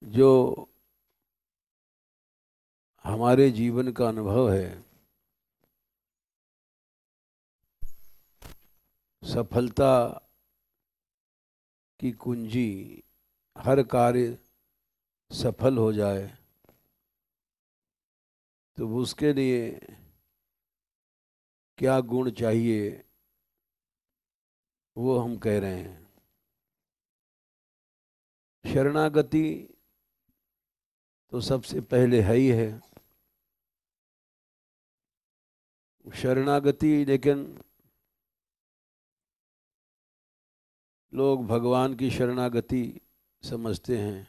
जो हमारे जीवन का अनुभव है, सफलता की कुंजी, हर कार्य सफल हो जाए तो उसके लिए क्या गुण चाहिए वो हम कह रहे हैं। शरणागति तो सबसे पहले है ही है। शरणागति, लेकिन लोग भगवान की शरणागति समझते हैं,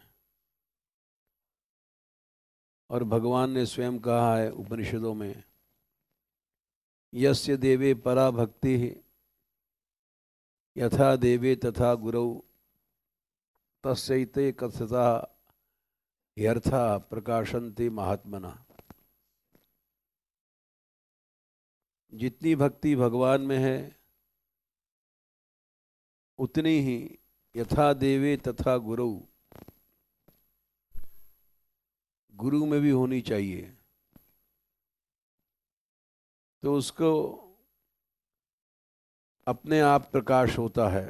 और भगवान ने स्वयं कहा है उपनिषदों में, यस्य देवे परा भक्ति यथा देवे तथा गुरौ तस्यैते कथता ह्यर्था प्रकाशन्ते महात्मना। जितनी भक्ति भगवान में है उतनी ही यथा देवे तथा गुरु, गुरु में भी होनी चाहिए। तो उसको अपने आप प्रकाश होता है।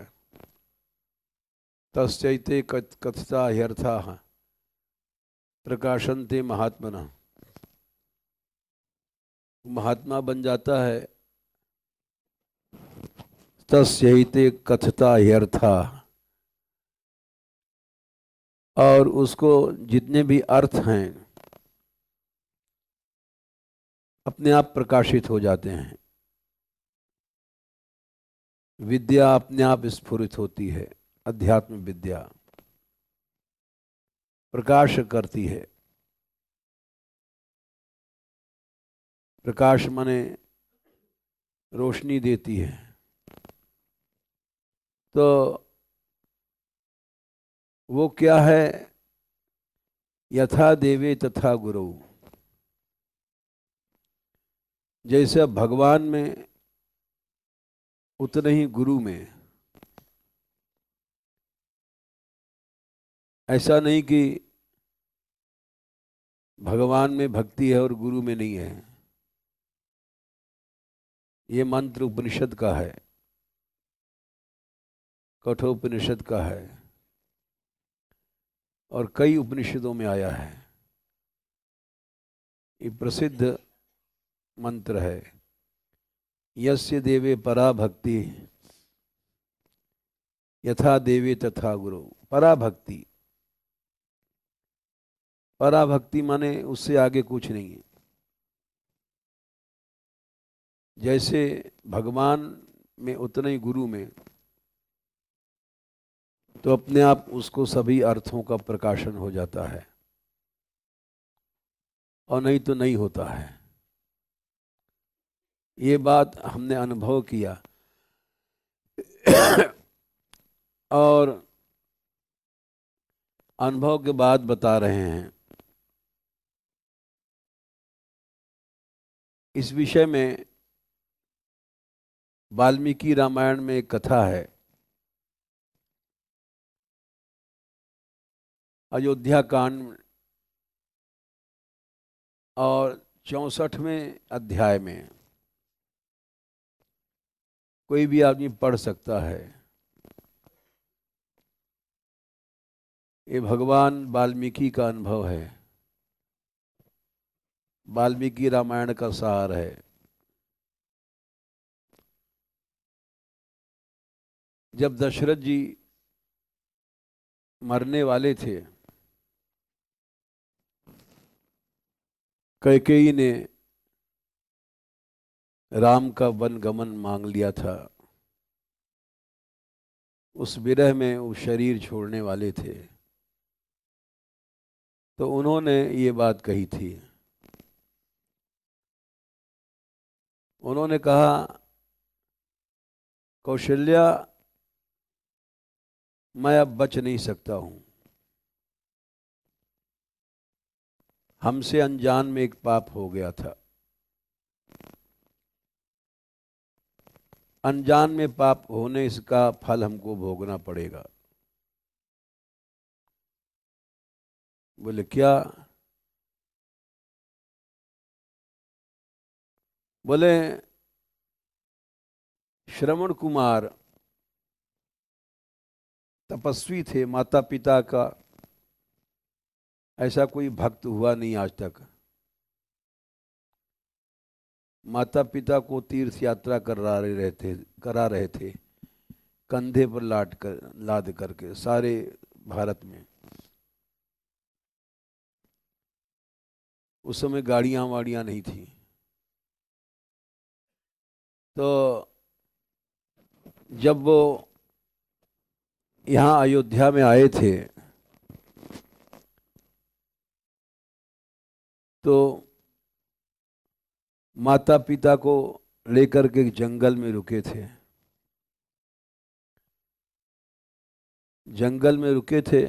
तस्यैते कथता ह्यर्था प्रकाशन्ते महात्मना। महात्मा बन जाता है। तस्यैते कथता ह्यर्था, और उसको जितने भी अर्थ हैं अपने आप प्रकाशित हो जाते हैं। विद्या अपने आप स्फुरित होती है। अध्यात्म विद्या प्रकाश करती है। प्रकाश माने रोशनी देती है। तो वो क्या है? यथा देवे तथा गुरु। जैसे भगवान में उतने ही गुरु में। ऐसा नहीं कि भगवान में भक्ति है और गुरु में नहीं है। ये मंत्र उपनिषद का है, कठोपनिषद का है, और कई उपनिषदों में आया है। ये प्रसिद्ध मंत्र है, यस्य देवे परा भक्ति यथा देवे तथा गुरु। पराभक्ति, पराभक्ति माने उससे आगे कुछ नहीं है। जैसे भगवान में उतने ही गुरु में, तो अपने आप उसको सभी अर्थों का प्रकाशन हो जाता है, और नहीं तो नहीं होता है। ये बात हमने अनुभव किया। और अनुभव के बाद बता रहे हैं। इस विषय में वाल्मीकि रामायण में एक कथा है। अयोध्या कांड और 64वें अध्याय में कोई भी आदमी पढ़ सकता है। ये भगवान वाल्मीकि का अनुभव है, वाल्मीकि रामायण का सार है। जब दशरथ जी मरने वाले थे, कैकेयी ने राम का वन गमन मांग लिया था। उस विरह में वो शरीर छोड़ने वाले थे, तो उन्होंने ये बात कही थी। उन्होंने कहा, कौशल्या, मैं अब बच नहीं सकता हूं। हमसे अनजान में एक पाप हो गया था। अनजान में पाप होने इसका फल हमको भोगना पड़ेगा। बोले क्या? बोले श्रवण कुमार तपस्वी थे, माता पिता का ऐसा कोई भक्त हुआ नहीं आज तक। माता पिता को तीर्थ यात्रा करा रहे थे, कंधे पर लाद करके सारे भारत में। उस समय गाड़ियां वाड़ियां नहीं थी। तो जब वो यहाँ अयोध्या में आए थे तो माता पिता को लेकर के जंगल में रुके थे। जंगल में रुके थे,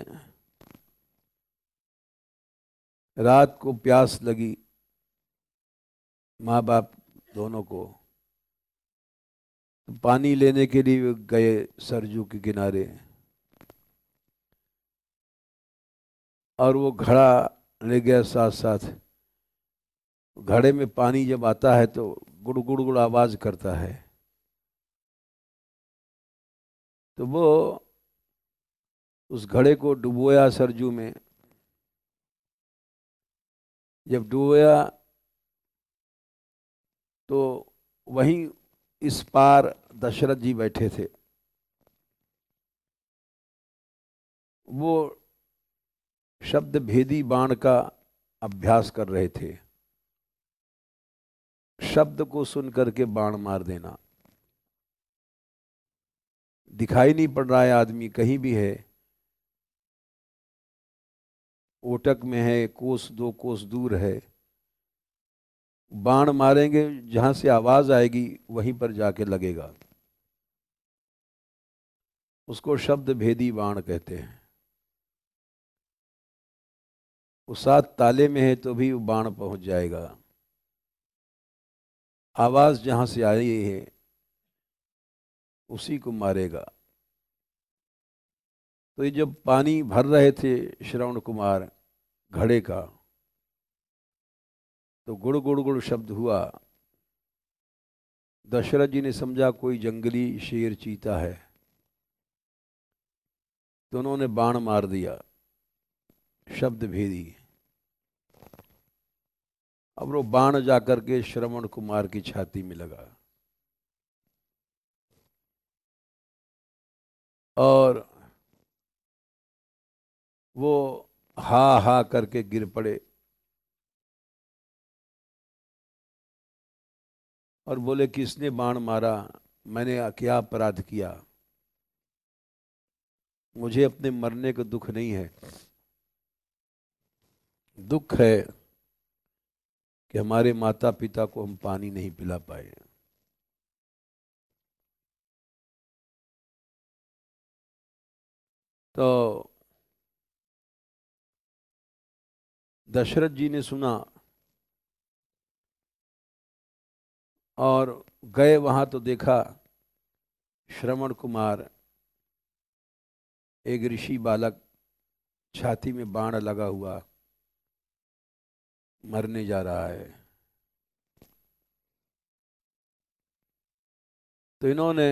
रात को प्यास लगी माँ बाप दोनों को। तो पानी लेने के लिए गए सरजू के किनारे, और वो घड़ा ले गया साथ साथ। घड़े में पानी जब आता है तो गुड़ गुड़ गुड़ आवाज करता है। तो वो उस घड़े को डुबोया सरजू में। जब डुबोया तो वहीं इस पार दशरथ जी बैठे थे। वो शब्द भेदी बाण का अभ्यास कर रहे थे। शब्द को सुन करके बाण मार देना। दिखाई नहीं पड़ रहा है आदमी, कहीं भी है, ओटक में है, कोस दो कोस दूर है, बाण मारेंगे जहां से आवाज आएगी वहीं पर जाके लगेगा। उसको शब्द भेदी बाण कहते हैं। वो 7 ताले में है तो भी वो बाण पहुंच जाएगा। आवाज जहां से आई है उसी को मारेगा। तो ये जब पानी भर रहे थे श्रवण कुमार घड़े का, तो गुड़ गुड़ गुड़ शब्द हुआ। दशरथ जी ने समझा कोई जंगली शेर चीता है, तो उन्होंने बाण मार दिया शब्द भेदी। अब वो बाण जाकर के श्रवण कुमार की छाती में लगा और वो हा हा करके गिर पड़े और बोले किसने बाण मारा, मैंने क्या अपराध किया? मुझे अपने मरने का दुख नहीं है, दुख है कि हमारे माता पिता को हम पानी नहीं पिला पाए। तो दशरथ जी ने सुना और गए वहां, तो देखा श्रवण कुमार एक ऋषि बालक, छाती में बाण लगा हुआ, मरने जा रहा है। तो इन्होंने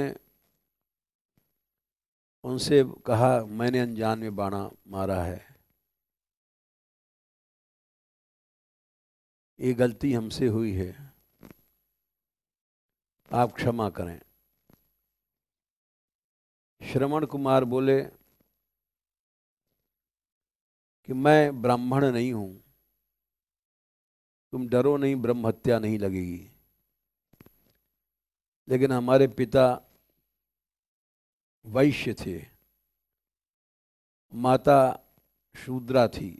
उनसे कहा मैंने अनजान में बाणा मारा है, ये गलती हमसे हुई है, आप क्षमा करें। श्रवण कुमार बोले कि मैं ब्राह्मण नहीं हूं, तुम डरो नहीं, ब्रह्म हत्या नहीं लगेगी। लेकिन हमारे पिता वैश्य थे, माता शूद्रा थी,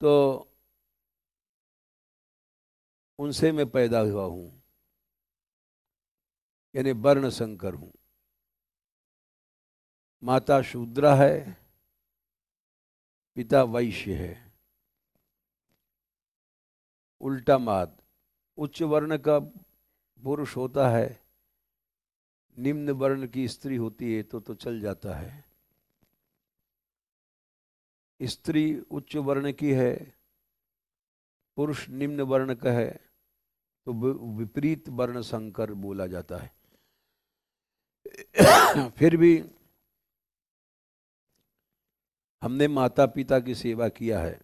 तो उनसे मैं पैदा हुआ हूं, यानी वर्ण संकर हूं। माता शूद्रा है, पिता वैश्य है। उल्टा मात, उच्च वर्ण का पुरुष होता है, निम्न वर्ण की स्त्री होती है तो चल जाता है। स्त्री उच्च वर्ण की है, पुरुष निम्न वर्ण का है, तो विपरीत वर्ण संकर बोला जाता है। फिर भी हमने माता पिता की सेवा किया है,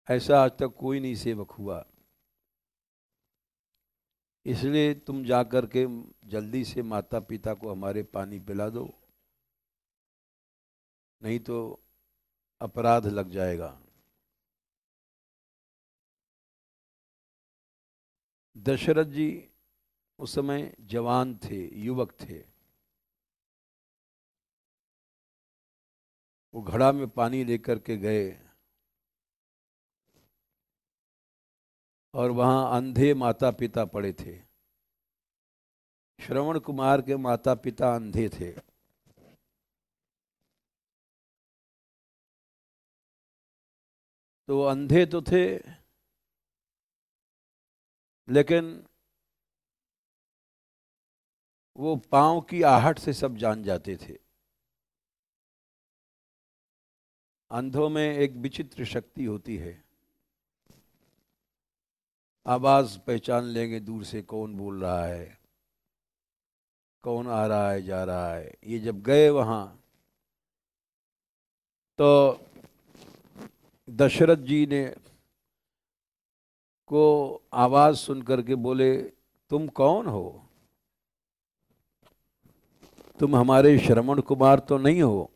ऐसा आज तक कोई नहीं सेवक हुआ। इसलिए तुम जा कर के जल्दी से माता पिता को हमारे पानी पिला दो, नहीं तो अपराध लग जाएगा। दशरथ जी उस समय जवान थे, युवक थे। वो घड़ा में पानी लेकर के गए और वहां अंधे माता पिता पड़े थे। श्रवण कुमार के माता पिता अंधे थे। तो अंधे तो थे, लेकिन वो पांव की आहट से सब जान जाते थे। अंधों में एक विचित्र शक्ति होती है, आवाज पहचान लेंगे दूर से कौन बोल रहा है, कौन आ रहा है जा रहा है। ये जब गए वहां तो दशरथ जी ने को आवाज सुन करके बोले, तुम कौन हो? तुम हमारे श्रवण कुमार तो नहीं हो?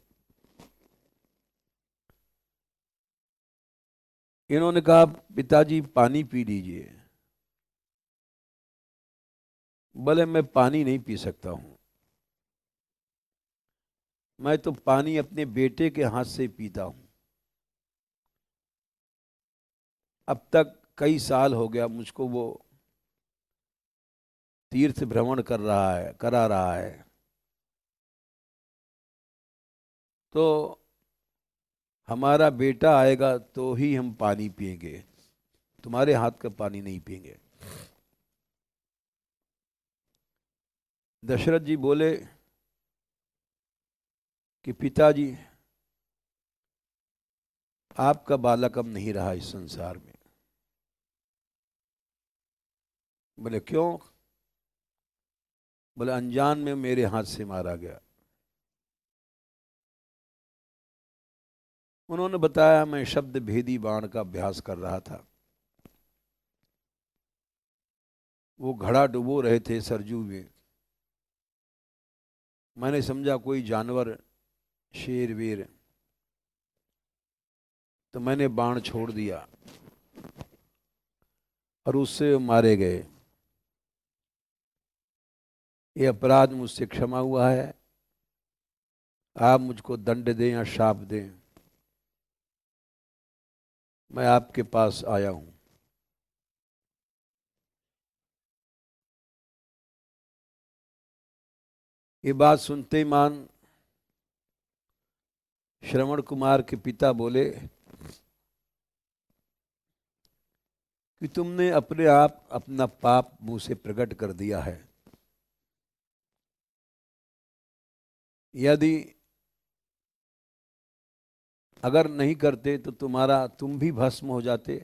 इन्होंने कहा, पिताजी पानी पी लीजिए। बोले, मैं पानी नहीं पी सकता हूं, मैं तो पानी अपने बेटे के हाथ से पीता हूं। अब तक कई साल हो गया मुझको वो तीर्थ भ्रमण करा रहा है, तो हमारा बेटा आएगा तो ही हम पानी पिएंगे, तुम्हारे हाथ का पानी नहीं पिएंगे। दशरथ जी बोले कि पिताजी, आपका बालक अब नहीं रहा इस संसार में। बोले, क्यों? बोले, अनजान में मेरे हाथ से मारा गया। उन्होंने बताया, मैं शब्द भेदी बाण का अभ्यास कर रहा था। वो घड़ा डुबो रहे थे सरजू में, मैंने समझा कोई जानवर, शेर वीर, तो मैंने बाण छोड़ दिया और उससे मारे गए। ये अपराध मुझसे क्षमा हुआ है, आप मुझको दंड दें या शाप दें, मैं आपके पास आया हूं। ये बात सुनते ही मान श्रवण कुमार के पिता बोले कि तुमने अपने आप अपना पाप मुंह से प्रकट कर दिया है। यदि अगर नहीं करते तो तुम भी भस्म हो जाते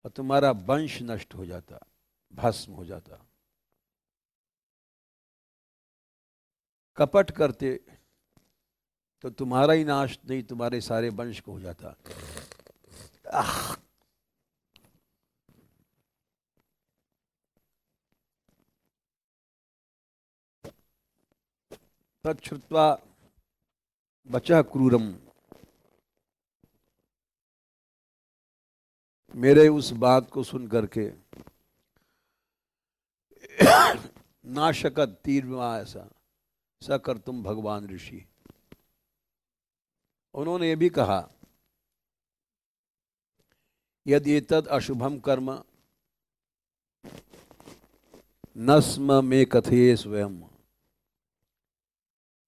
और तुम्हारा वंश नष्ट हो जाता, भस्म हो जाता। कपट करते तो तुम्हारा ही नाश नहीं, तुम्हारे सारे वंश को हो जाता। तच्छ्रुत्वा बचा क्रूरम, मेरे उस बात को सुन करके नाशकत तीर्वा ऐसा स कर तुम भगवान ऋषि। उन्होंने ये भी कहा, यदि एतद अशुभम कर्म न स्म मे कथये स्वयं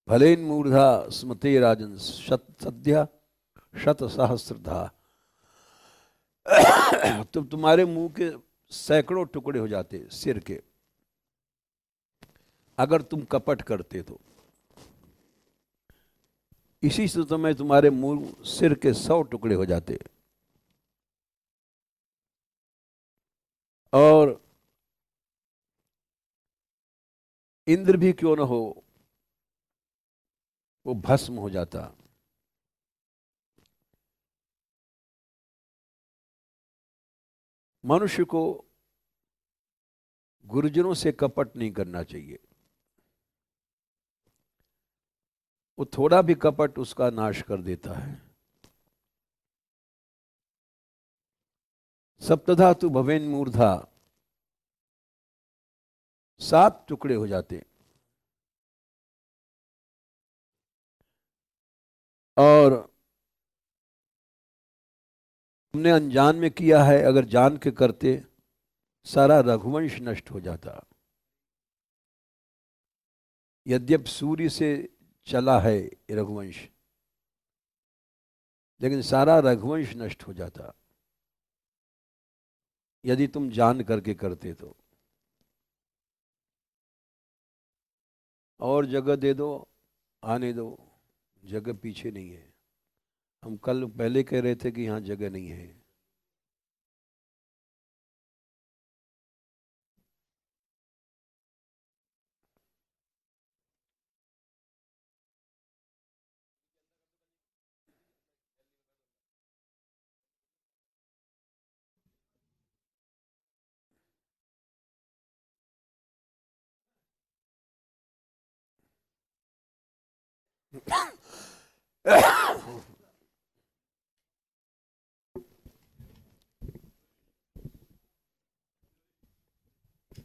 भलेन मूर्धा स्मते राजन सद्य शत सहस्रधा। तो तुम्हारे मुंह के सैकड़ों टुकड़े हो जाते सिर के, अगर तुम कपट करते तो। इसी से तुम्हारे मुंह सिर के 100 टुकड़े हो जाते। और इंद्र भी क्यों न हो, वो भस्म हो जाता। मनुष्य को गुरुजनों से कपट नहीं करना चाहिए। वो थोड़ा भी कपट उसका नाश कर देता है। सप्तधा तु भवेन मूर्धा, 7 टुकड़े हो जाते। और तुमने अनजान में किया है, अगर जान के करते सारा रघुवंश नष्ट हो जाता। यद्यप सूर्य से चला है रघुवंश, लेकिन सारा रघुवंश नष्ट हो जाता यदि तुम जान करके करते तो। और जगह दे दो, आने दो, जगह पीछे नहीं है। हम कल पहले कह रहे थे कि यहाँ जगह नहीं है।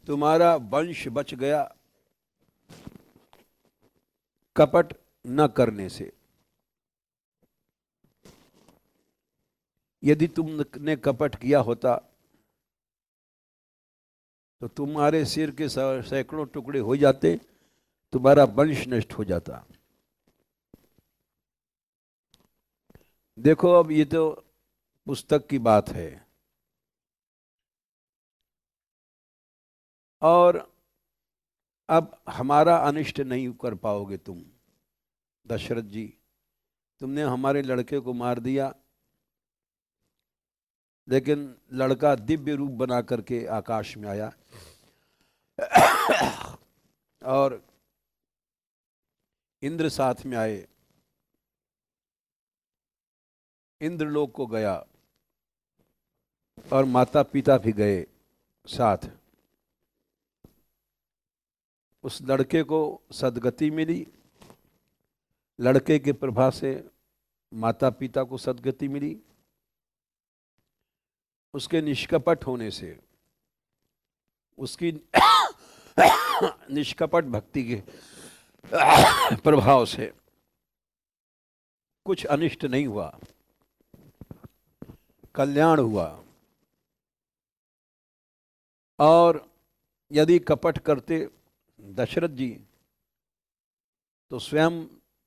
तुम्हारा वंश बच गया कपट न करने से। यदि तुमने कपट किया होता तो तुम्हारे सिर के सैकड़ों टुकड़े हो जाते, तुम्हारा वंश नष्ट हो जाता। देखो, अब ये तो पुस्तक की बात है, और अब हमारा अनिष्ट नहीं कर पाओगे तुम। दशरथ जी, तुमने हमारे लड़के को मार दिया, लेकिन लड़का दिव्य रूप बना करके आकाश में आया और इंद्र साथ में आए, इंद्रलोक को गया, और माता पिता भी गए साथ। उस लड़के को सदगति मिली, लड़के के प्रभाव से माता पिता को सदगति मिली। उसके निष्कपट होने से, उसकी निष्कपट भक्ति के प्रभाव से कुछ अनिष्ट नहीं हुआ, कल्याण हुआ। और यदि कपट करते दशरथ जी, तो स्वयं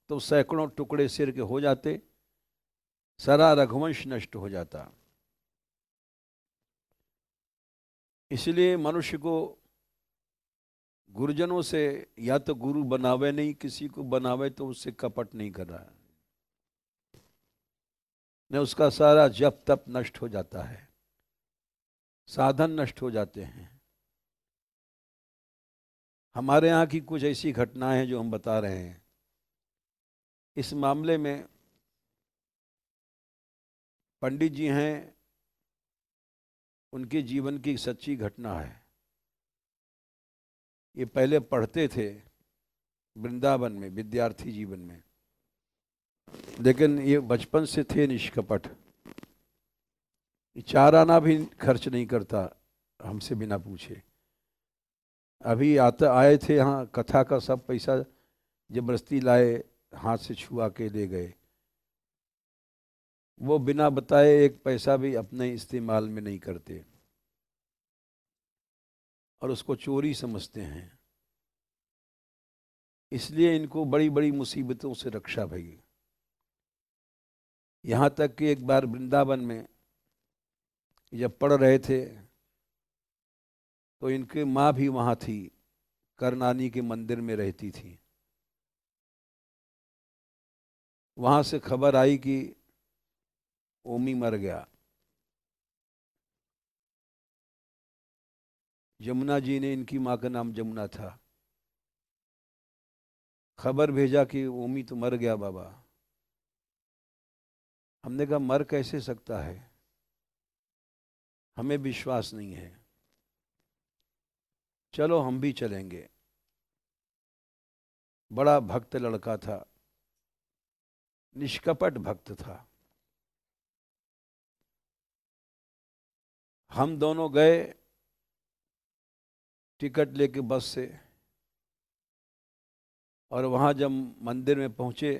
तो सैकड़ों टुकड़े सिर के हो जाते, सारा रघुवंश नष्ट हो जाता। इसलिए मनुष्य को गुरुजनों से या तो गुरु बनावे नहीं, किसी को बनावे तो उससे कपट नहीं कर रहा है, न उसका सारा जप तप नष्ट हो जाता है, साधन नष्ट हो जाते हैं। हमारे यहाँ की कुछ ऐसी घटनाएं हैं जो हम बता रहे हैं। इस मामले में पंडित जी हैं, उनके जीवन की सच्ची घटना है। ये पहले पढ़ते थे वृंदावन में, विद्यार्थी जीवन में, लेकिन ये बचपन से थे निष्कपट। चार आना भी खर्च नहीं करता हमसे बिना पूछे। अभी आए थे यहाँ, कथा का सब पैसा जबरदस्ती लाए, हाथ से छुआ के ले गए। वो बिना बताए एक पैसा भी अपने इस्तेमाल में नहीं करते, और उसको चोरी समझते हैं। इसलिए इनको बड़ी बड़ी मुसीबतों से रक्षा भई। यहाँ तक कि एक बार वृंदावन में जब पढ़ रहे थे, तो इनकी माँ भी वहाँ थी, करनानी के मंदिर में रहती थी। वहाँ से खबर आई कि ओमी मर गया। जमुना जी ने, इनकी माँ का नाम जमुना था, खबर भेजा कि ओमी तो मर गया बाबा। हमने कहा मर कैसे सकता है, हमें विश्वास नहीं है, चलो हम भी चलेंगे। बड़ा भक्त लड़का था, निष्कपट भक्त था। हम दोनों गए टिकट लेके बस से, और वहाँ जब मंदिर में पहुँचे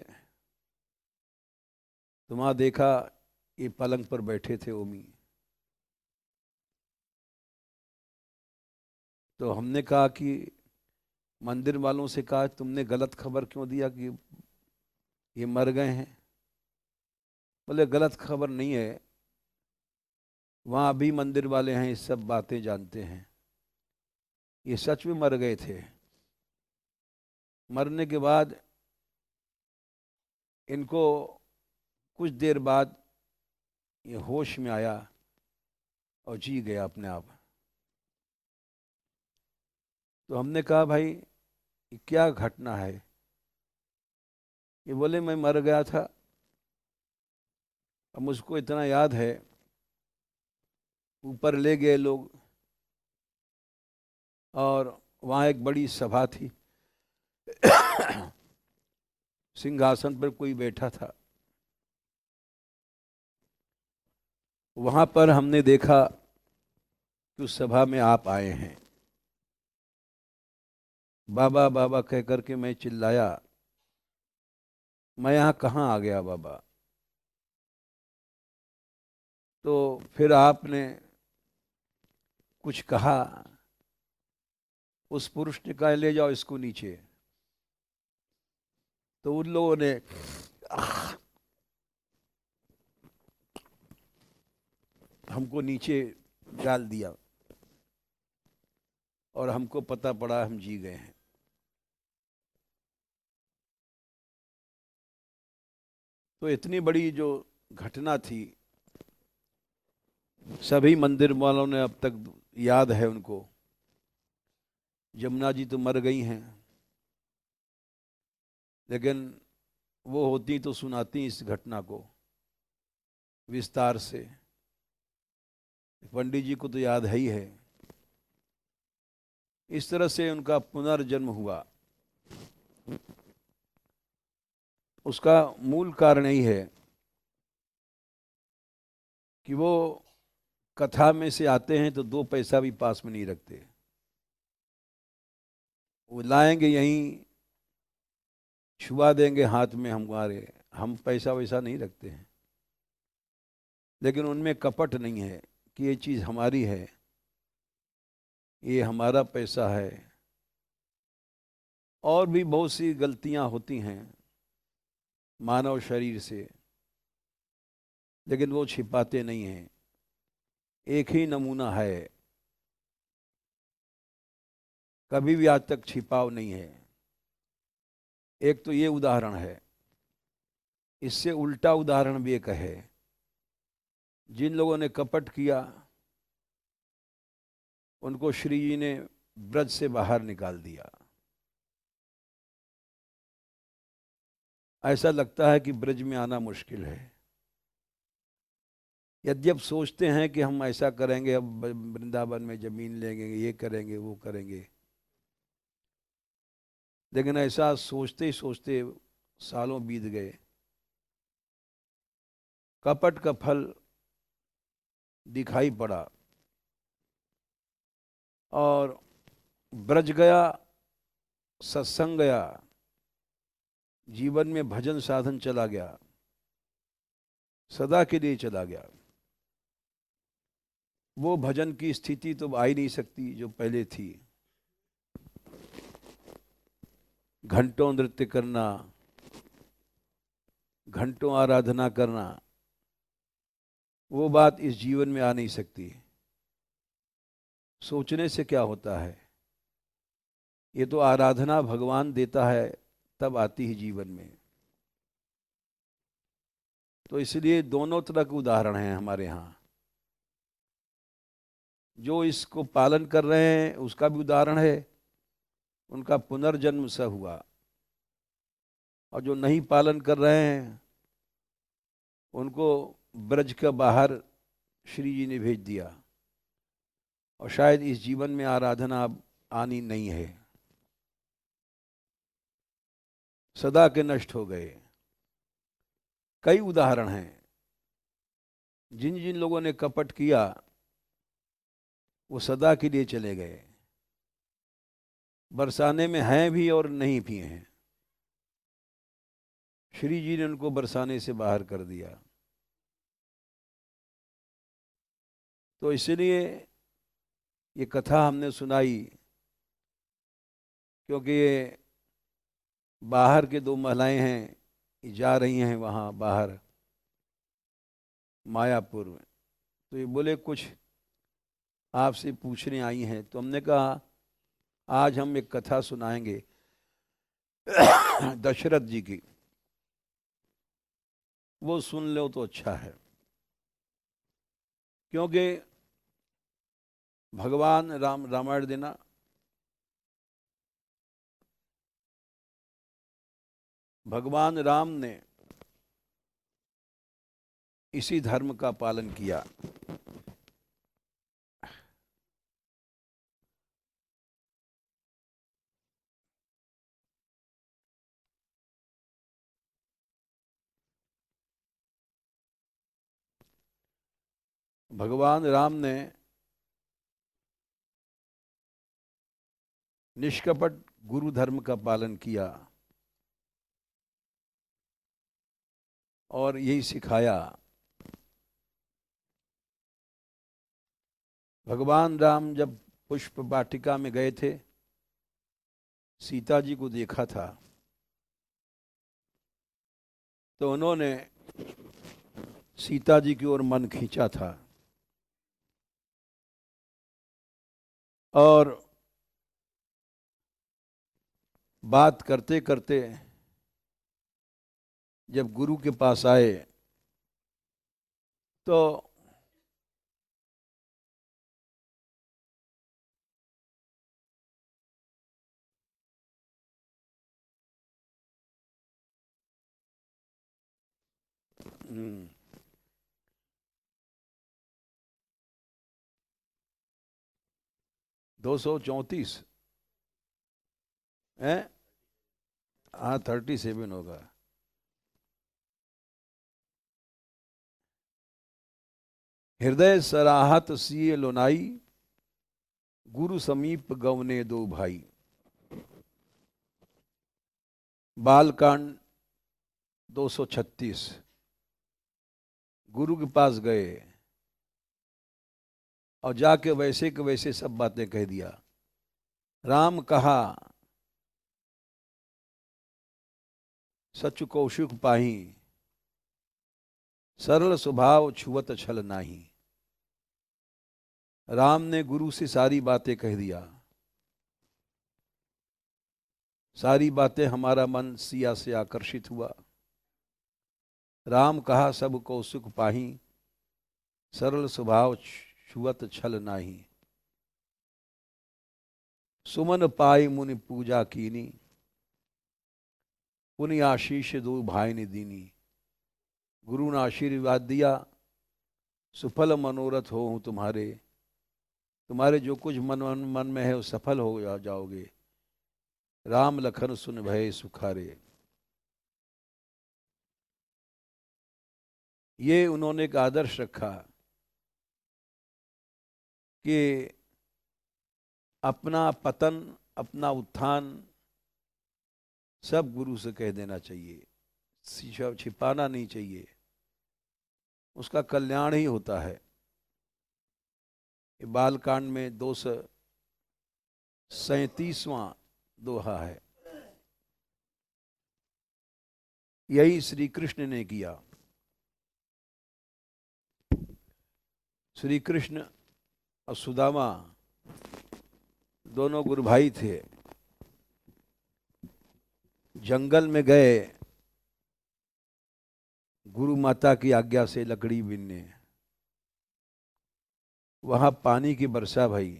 तो वहाँ देखा ये पलंग पर बैठे थे ओमी। तो हमने कहा कि मंदिर वालों से कहा तुमने गलत खबर क्यों दिया कि ये मर गए हैं। बोले गलत खबर नहीं है, वहाँ भी मंदिर वाले हैं, ये सब बातें जानते हैं, ये सच में मर गए थे। मरने के बाद इनको कुछ देर बाद ये होश में आया और जी गया अपने आप। तो हमने कहा भाई ये क्या घटना है। ये बोले मैं मर गया था, अब मुझको इतना याद है, ऊपर ले गए लोग और वहाँ एक बड़ी सभा थी सिंहासन पर कोई बैठा था। वहाँ पर हमने देखा कि उस सभा में आप आए हैं। बाबा बाबा कह करके मैं चिल्लाया, मैं यहाँ कहाँ आ गया बाबा। तो फिर आपने कुछ कहा, उस पुरुष ने कहा ले जाओ इसको नीचे। तो उन लोगों ने हमको नीचे डाल दिया और हमको पता पड़ा हम जी गए हैं। तो इतनी बड़ी जो घटना थी, सभी मंदिर वालों ने अब तक याद है उनको। जमुना जी तो मर गई हैं, लेकिन वो होती तो सुनाती इस घटना को विस्तार से। पंडित जी को तो याद है ही है। इस तरह से उनका पुनर्जन्म हुआ। उसका मूल कारण यही है कि वो कथा में से आते हैं तो 2 पैसा भी पास में नहीं रखते। वो लाएंगे यहीं, छुआ देंगे हाथ में हमारे, हम पैसा वैसा नहीं रखते हैं। लेकिन उनमें कपट नहीं है कि ये चीज़ हमारी है, ये हमारा पैसा है। और भी बहुत सी गलतियां होती हैं मानव शरीर से, लेकिन वो छिपाते नहीं हैं। एक ही नमूना है, कभी भी आज तक छिपाव नहीं है। एक तो ये उदाहरण है, इससे उल्टा उदाहरण भी एक है। जिन लोगों ने कपट किया उनको श्री जी ने ब्रज से बाहर निकाल दिया। ऐसा लगता है कि ब्रज में आना मुश्किल है। यद्यप सोचते हैं कि हम ऐसा करेंगे, अब वृंदावन में जमीन लेंगे, ये करेंगे वो करेंगे, लेकिन ऐसा सोचते ही सोचते सालों बीत गए। कपट का फल दिखाई पड़ा और ब्रज गया, सत्संग गया, जीवन में भजन साधन चला गया, सदा के लिए चला गया। वो भजन की स्थिति तो आ ही नहीं सकती जो पहले थी। घंटों नृत्य करना, घंटों आराधना करना, वो बात इस जीवन में आ नहीं सकती। सोचने से क्या होता है, ये तो आराधना भगवान देता है तब आती है जीवन में। तो इसलिए दोनों तरह के उदाहरण हैं हमारे यहाँ। जो इसको पालन कर रहे हैं उसका भी उदाहरण है, उनका पुनर्जन्म सा हुआ, और जो नहीं पालन कर रहे हैं उनको ब्रज का बाहर श्री जी ने भेज दिया, और शायद इस जीवन में आराधना अब आनी नहीं है, सदा के नष्ट हो गए। कई उदाहरण हैं, जिन जिन लोगों ने कपट किया वो सदा के लिए चले गए, बरसाने में हैं भी और नहीं भी हैं। श्री जी ने उनको बरसाने से बाहर कर दिया। तो इसलिए ये कथा हमने सुनाई, क्योंकि ये बाहर के दो महिलाएं हैं, जा रही हैं वहाँ बाहर मायापुर में। तो ये बोले कुछ आपसे पूछने आई हैं, तो हमने कहा आज हम एक कथा सुनाएंगे दशरथ जी की, वो सुन लो तो अच्छा है। क्योंकि भगवान राम, रामायण देना, भगवान राम ने इसी धर्म का पालन किया। भगवान राम ने निष्कपट गुरु धर्म का पालन किया और यही सिखाया। भगवान राम जब पुष्प वाटिका में गए थे, सीता जी को देखा था, तो उन्होंने सीता जी की ओर मन खींचा था, और बात करते करते जब गुरु के पास आए तो हम्म, 234 है, हाँ 37 होगा। हृदय सराहत सिए लोनाई, गुरु समीप गवने दो भाई। बालकांड 236। गुरु के पास गए और जाके वैसे के वैसे सब बातें कह दिया। राम कहा सच कौशिक पाही, सरल स्वभाव छुअत छल नाही। राम ने गुरु से सारी बातें कह दिया, सारी बातें, हमारा मन सिया से आकर्षित हुआ। राम कहा सब कौशिक पाही, सरल स्वभाव छुअत छल नाही। सुमन पाई मुनि पूजा कीनी, पुनि आशीष दो भाई ने दीनी। गुरु ने आशीर्वाद दिया, सुफल मनोरथ हो तुम्हारे, तुम्हारे जो कुछ मन में है वो सफल हो जाओगे। राम लखन सुन भय सुखारे। ये उन्होंने एक आदर्श रखा कि अपना पतन, अपना उत्थान सब गुरु से कह देना चाहिए, छिपाना नहीं चाहिए, उसका कल्याण ही होता है। बालकांड में 237वां दोहा है। यही श्री कृष्ण ने किया। श्री कृष्ण और सुदामा दोनों गुरु भाई थे। जंगल में गए गुरु माता की आज्ञा से लकड़ी बीनने। वहां पानी की वर्षा भई।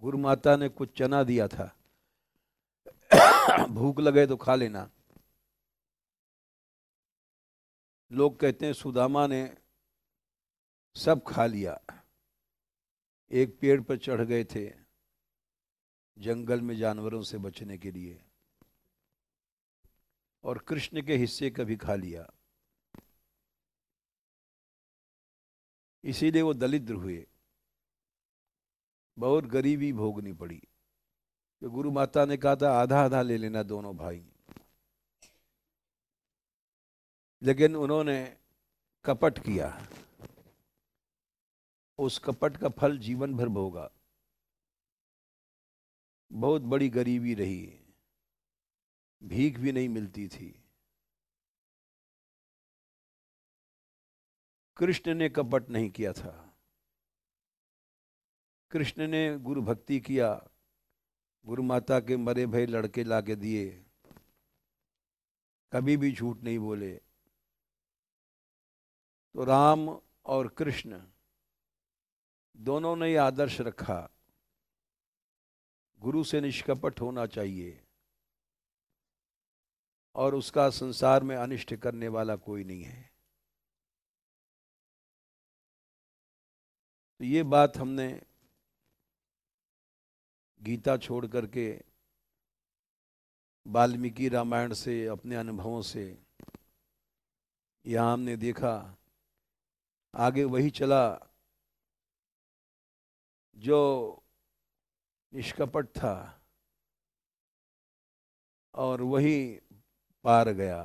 गुरु माता ने कुछ चना दिया था, भूख लगे तो खा लेना। लोग कहते हैं सुदामा ने सब खा लिया। एक पेड़ पर चढ़ गए थे जंगल में जानवरों से बचने के लिए, और कृष्ण के हिस्से का भी खा लिया, इसीलिए वो दलिद्र हुए, बहुत गरीबी भोगनी पड़ी। तो गुरु माता ने कहा था आधा आधा ले लेना दोनों भाई, लेकिन उन्होंने कपट किया। उस कपट का फल जीवन भर भोगा। बहुत बड़ी गरीबी रही, भीख भी नहीं मिलती थी। कृष्ण ने कपट नहीं किया था। कृष्ण ने गुरु भक्ति किया, गुरु माता के मरे भय लड़के लाके दिए, कभी भी झूठ नहीं बोले। तो राम और कृष्ण दोनों ने यह आदर्श रखा, गुरु से निष्कपट होना चाहिए, और उसका संसार में अनिष्ट करने वाला कोई नहीं है। तो ये बात हमने गीता छोड़ करके वाल्मीकि रामायण से, अपने अनुभवों से यहाँ हमने देखा। आगे वही चला जो निष्कपट था, और वही पार गया।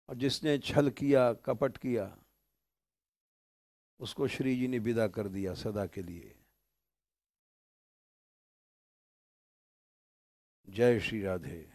और जिसने छल किया, कपट किया, उसको श्री जी ने विदा कर दिया सदा के लिए। जय श्री राधे।